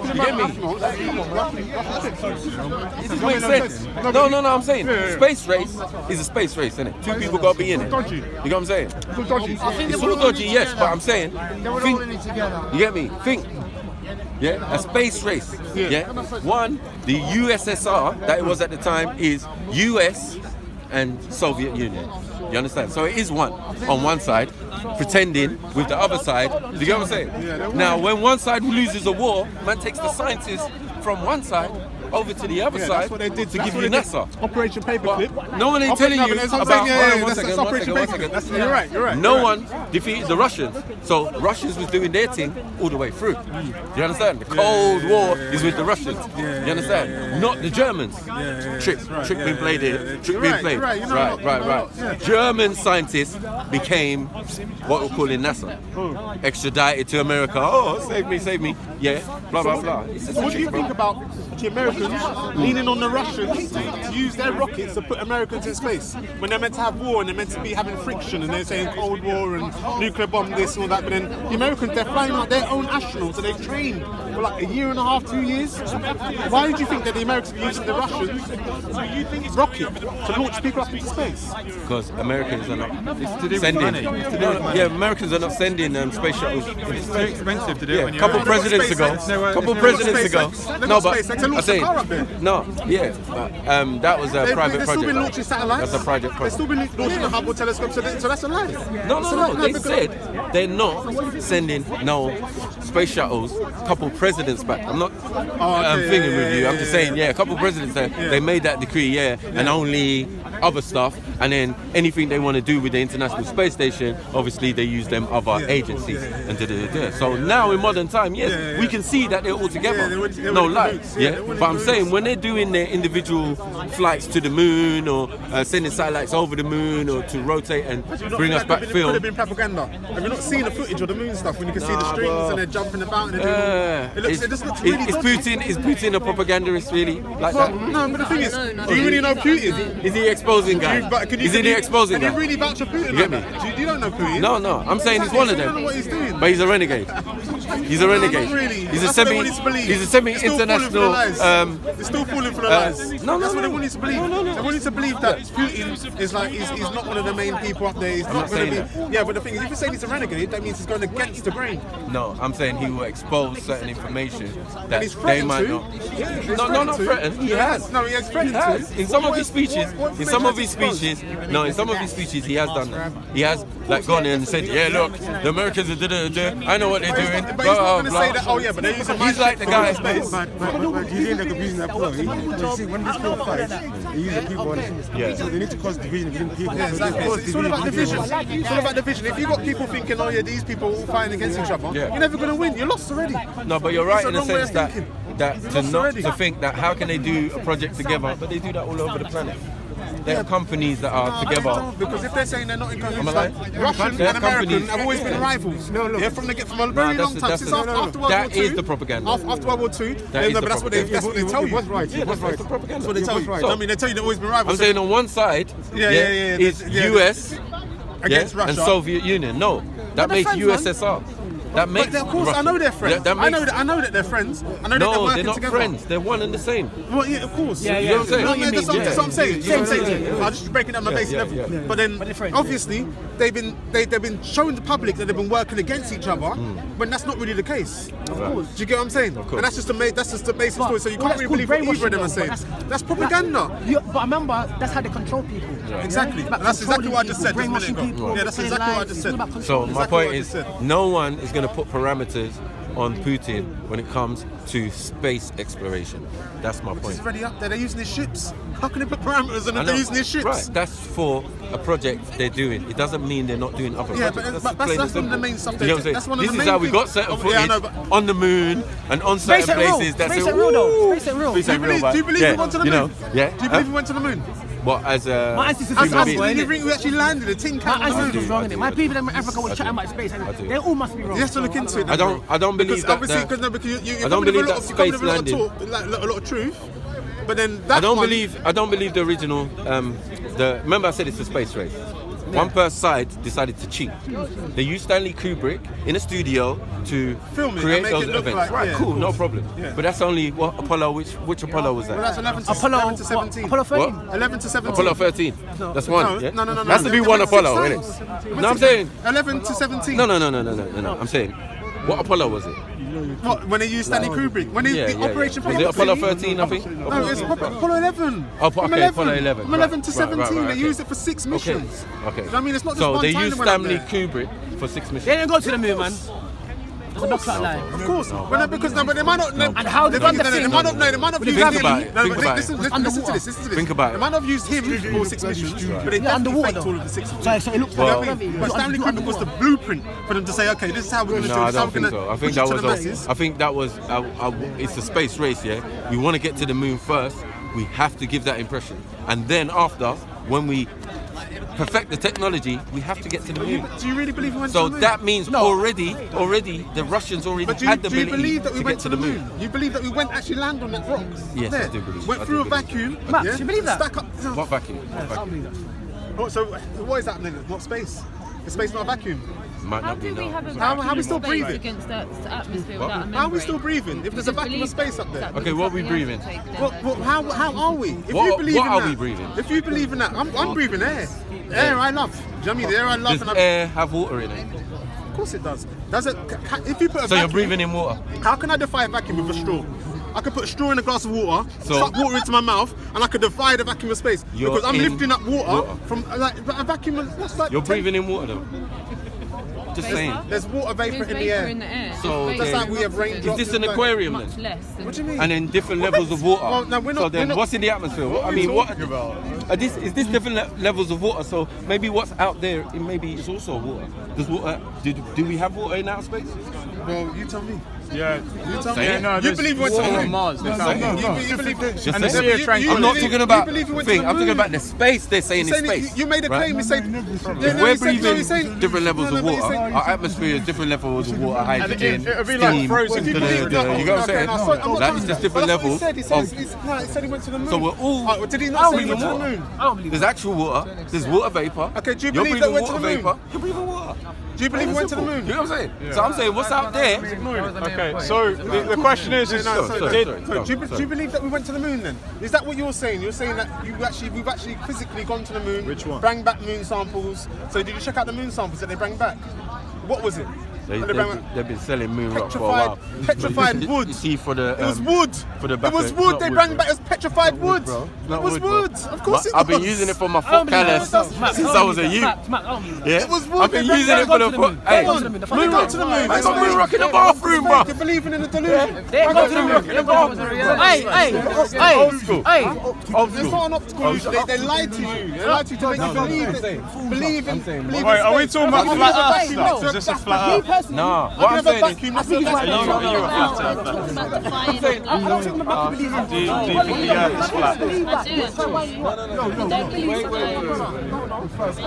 You get me? This makes sense. No, I'm saying space race is a space race, isn't it? Two people got to be in it. You get what I'm saying? It's all dodgy, yes, but I'm saying, think, you get me? Think. Yeah, a space race. Yeah, one, the USSR that it was at the time is US and Soviet Union. You understand? So it is one on one side, pretending with the other side. Do you get what I'm saying? Now, when one side loses a war, man takes the scientists from one side over to the other side to give you NASA. Operation Paperclip. No one ain't telling you about. One second. You're right. No one defeated the Russians. So Russians was doing their thing all the way through. Do you understand? The Cold War is with the Russians. You understand? Not the Germans. Trick being played here. Trick being played. Right. German scientists became what we're calling NASA. Extradited to America. Oh, save me. Yeah. Blah blah blah. What do you think about the Americans leaning on the Russians to use their rockets to put Americans in space when they're meant to have war and they're meant to be having friction and they're saying Cold War and nuclear bomb this and all that, but then the Americans, they're flying out their own astronauts and they've trained for like a year and a half, 2 years. Why do you think that the Americans are using the Russians rocket to launch people up into space? Because Americans are not sending. Americans are not sending space shuttles. It's too expensive to do it. A couple presidents ago. No, but I say no. Yeah, but that was a private project. They've still been launching satellites. That's a private project. They've still been launching the Hubble telescope. So that's a lie. No. They said they're not sending no space shuttles. A couple presidents back. I'm not thinking with you. I'm just saying, a couple presidents they made that decree, and only other stuff, and then anything they want to do with the International Space Station, obviously they use them other agencies and So now in modern time, we can see that they're all together. No lie. But I'm saying when they're doing their individual flights to the moon or sending satellites over the moon or to rotate and bring us back film. Could have been propaganda. Have you not seen the footage of the moon stuff when you can see the strings and they're jumping about and they're doing it just looks really dodgy. Is Putin a propagandist really like that? No, but the thing is, do you really know Putin? Is he exposing guy? Is he the exposing guy? Can you really vouch for Putin? You get me? You don't know Putin? No. I'm saying he's one of them. You don't know what he's doing. But he's a renegade. He's a renegade. Not really. He's a semi-international. They're still falling for the lies. That's what they want you to believe. No. They want you to believe that Putin is like he's not one of the main people up there. He's not going to be. Yeah, but the thing is, if you're saying he's a renegade, that means he's going against the grain. No, I'm saying he will expose certain information that he's they might not. Not threatened. He has. No, he has threatened to. In some of his speeches, he has done that. He has gone in and said, look, the Americans are I know what they're doing. But he's not going to say that. But they're using my he's like the guy. But you think they're confusing that point? You see, when these people fight, they use the people on it. So they need to cause division within people. Yeah, exactly. It's all about division. It's all about division. If you've got people thinking, these people are all fighting against each other, you're never going to win. You're lost already. No, but you're right in the sense that to think that how can they do a project together, but they do that all over the planet. There are companies that are together. Because if they're saying they're not in Russian and American have always been rivals. From a very long time. Since after World War II. That is the propaganda. After World War II. That's what they tell you. That's right. That's the propaganda. That's what they tell you. I mean, they tell you they've always been rivals. I'm saying on one side is US against Russia and Soviet Union. No, that makes USSR. That makes. But of course, Russia. I know they're friends. I know that they're friends. I know that they're working they're not together. Friends. They're one and the same. Well, yeah, of course. You know what I'm saying? That's what I'm saying. I'm just breaking down my basic level. But then, obviously, they've been showing the public that they've been working against each other, when that's not really the case. Of course. Do you get what I'm saying? And that's just the basic story. So you can't really believe what either of them are saying. That's propaganda. But remember, that's how they control people. Exactly. That's exactly what I just said. Yeah, that's exactly what I just said. So my point is, no one is going to put parameters on Putin when it comes to space exploration. That's my point. It's already up there. They're using his ships. How can they put parameters on if they're using his ships? Right. That's for a project they're doing. It doesn't mean they're not doing other projects. But that's one of the main stuff. You know what I'm saying? This is how we got certain footage on the moon and on certain places. Space ain't real though. Space ain't real. Do you believe we went to the moon? Yeah. Do you believe we went to the moon? What, as a... My ancestors was wrong, you think we actually landed a tin can? My ancestors was wrong, innit? My people in Africa were chatting about space, and they all must be wrong. You have to look into it. I don't believe that. Obviously, because you don't believe that space landing. A lot of truth, but then that I don't believe the original. Remember I said it's a space race. one per side decided to cheat. They used Stanley Kubrick in a studio to Film it and create make those it look events. like- Right, yeah, cool, of no course. problem. Yeah. But that's only what Apollo. Which Apollo was that? Well, that's 11 to, Apollo 11 to 17. Apollo 13. What? 11 to 17. Apollo 13. That's one. No, yeah? no, no, no. Has to be They one went Apollo, 6 innit? times. No, I'm saying. 11 to 17. No. I'm saying, what Apollo was it? What, when they used Stanley Kubrick? When they the Operation Was it Apollo Apollo 13, I think? No, it's Apollo 11. Oh, From okay, Apollo 11. From 11 to Right, 17. right, They okay. used it for 6 missions. Okay. Do you know what I mean? It's not just So one they time used went up Stanley there. Kubrick for 6 missions. They didn't go to the moon, man. It's a knock lie. Of course. But because no, but they might not. And how they did might the they thing- might not. No, they might not Think used about him. it, No, think but about listen it. to this. Listen to this. Think about They it. might not have used him for 6 missions, but they Yeah, definitely underwater faked though. all of the 6 missions. So it looks You know like what I mean? But Stanley Kubrick was the blueprint for them to say, okay, this is how we're going to do No, it. I This is how don't we're think gonna so. I think push that it to was. the masses. I think that was. It's a space race, yeah. We want to get to the moon first. We have to give that impression, and then after, when we perfect the technology, we have to get to the moon. Do you really believe we went So to the moon? that means already the Russians already But had the do you ability believe that we to went get to the moon. You believe that we went actually land on that rock? Yes, I there. do believe. Went I through do a believe. vacuum. Max, you believe that? Stack up. What vacuum? Oh, so what is happening? What space? Is space not a vacuum? Might How not be do we no. have a How vacuum we still space breathing? against the atmosphere without a membrane? How are we still breathing? If there's a vacuum of space up there? Okay, what are we breathing? How are we? If What- you believe what in are that, we breathing? If you believe in that, I'm breathing air. Air I love. Do you know what I mean? The air I love. Does And air have water in it? of course it does. Does it? If you put a So you're vacuum, breathing in water. how can I defy a vacuum with a straw? I could put a straw in a glass of water, So- suck water into my mouth, and I could divide a vacuum of space. You're Because I'm in lifting up water, water. from like a vacuum. What's like You're breathing in water though. Just saying. There's water vapor There's in the vapor air. in the air. So There's just vapor like we have in the raindrops. Is this an Much aquarium Much then? less than. What do you mean? And in different levels of water. Well, no, we're not- so then we're not- what's in the atmosphere? I mean, what? Is this different levels of water? So maybe what's out there, maybe it's also water. Does water? Do we have water in outer space? Well, you tell me. Yeah, You tell Say me. it. no, You there's believe we went to the water moon? on Mars. No, you believe Just And the saying. sea of tranquility. I'm not talking about. You believe we went to Thing. the I'm talking moon? about the space they're saying in Saying that space. you made a right? claim. You said If we're breathing different levels of but you water, said- our atmosphere is different levels of water, hydrogen, it'll be like steam. frozen. You know what I'm saying? Like it's just different levels. He said he went to the moon. So we're all Oh, did he not say he breathing went to the water. moon? I don't believe There's that. actual water. There's water vapor. Okay, do you You're believe breathing that went to water the moon? vapor. You're breathing water. Do you believe we went to the moon? You know what I'm saying? So I'm saying, what's out there? Okay, so the question is No, sorry, did, sorry. Do you believe that we went to the moon then? Is that what you're saying? You're saying that we've actually physically gone to the moon. Which one? Bring back moon samples. So did you check out the moon samples that they bring back? What was it? That they bring back? They've been selling moon rock for a while. Petrified wood. You see, for the It was wood. for the It back was of- wood. not They wood, bring bro. back as petrified wood. Bro. It Not was wood, bro. wood. Of course it was. I've been using it for my I don't foot believe callus that. Max, since I I don't was a believe youth. that. Max, I don't believe that. Yeah, It was wood. I've been They using it brought for it the to the foot. moon. Hey, They go to the moon. The They fuck got to the moon. I got moon rock in the bathroom, bro. You're believing in the delusion. They go to the moon. in the bathroom. Hey, Old school. hey. Old It's school. not an optical illusion. They lied to you. They lied to you to make you believe in. Believe Wait, in are we space. talking about That's flat a Earth vacuum. stuff? Is this a flat Me Earth? personally, Nah, I what can I'm have a saying is, vacuum. That's think a it's vacuum. Are you a flat Earth? I'm talking about defying the I don't think the Maku believes in Do you think the Earth is flat? I do. Don't believe science.